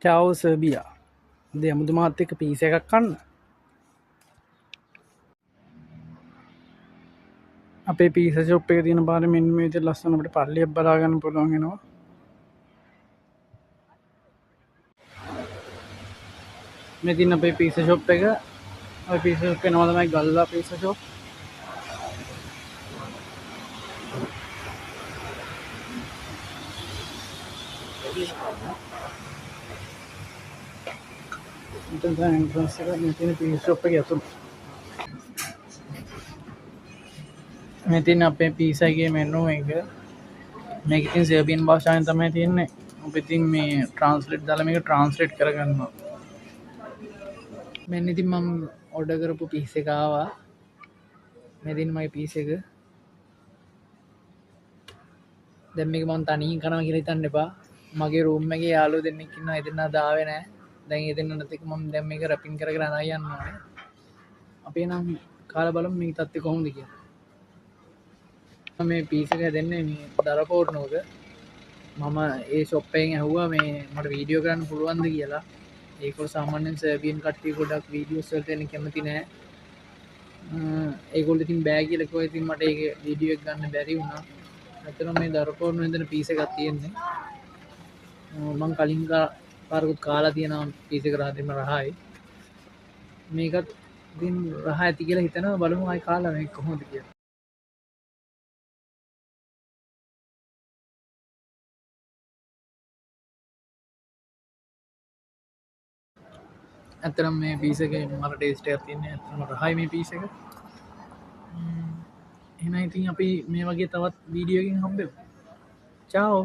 චාව් සර්බියා ද අමුතුමාත් එක්ක පිස එකක් කන්න අපේ පිස ශොප් එක තියෙන පාර මෙන්න මේ විදිහට ලස්සනට පල්ලියක් බලා ගන්න පුළුවන් වෙනවා. මේ තියෙන අපේ පිස ශොප් එක. ඔය පිස ශොප් එක නම තමයි ගල්ලා පිස ශොප්. මෙතන තමයි එන්ට්‍රන්ස් එක. මේ තියෙන පිස ශොප් එකේ ඇතුළ. මේ තියෙන අපේ පිසා එකේ මෙනු එක. මේක ඉතින් සර්බියන් භාෂාවෙන් තමයි තියෙන්නේ. අපි ඉතින් මේ ට්‍රාන්ස්ලේට් දාලා මේක ට්‍රාන්ස්ලේට් කරගන්නවා. මෙන්න ඉතින් මම ඕඩර් කරපු පීස් එක ආවා. මේ දින මගේ පීස් එක. දැන් මේක මම තනියෙන් කනවා කියලා හිතන්න එපා. මගේ රූම් එකේ යාළුවෝ දෙන්නෙක් ඉන්නවා. ඒ දෙන්නා දාවේ නැහැ. දැන් ඒ දෙන්නා නැති එක මම දැන් මේක රැපින් කරගෙන අනා යන්න ඕනේ. අපි නම් කාලා බලමු මේ තත්ත්වය කොහොමද කියලා. මේ පීස් එක හැදෙන්නේ මේ දරපෝට්නුවක. මම ඒ ෂොප් එකෙන් ඇහුවා මේ මට වීඩියෝ කරන්න පුළුවන්ද කියලා. ඒකෝ සාමාන්‍යයෙන් සර්බියන් කට්ටිය ගොඩක් වීඩියෝස් වලට එන්න කැමති නැහැ. ඒගොල්ලෝ ඉතින් බෑ කියලා කිව්වා. ඉතින් මට ඒක වීඩියෝ එක ගන්න බැරි වුණා. මෙතන මේ දරපෝට්නුව ඉඳන් පීස් එකක් තියෙන්නේ. මම කලින් පාරකුත් කාලා තියෙනවා පීස් එක රහදෙම රහයි. මේකත් ඉතින් රහ ඇති කියලා හිතනවා. බලමු ආයි කාලා මේක කොහොමද කියලා. ඇතරම් මේ පිස එක මට ටේස්ට ඇතින්නේ ඇතම රහයි මේ පිස එක. එන ඉතින් අපි මේ වගේ තවත් වීඩියෝකින් හම්බෙමු. චාව්.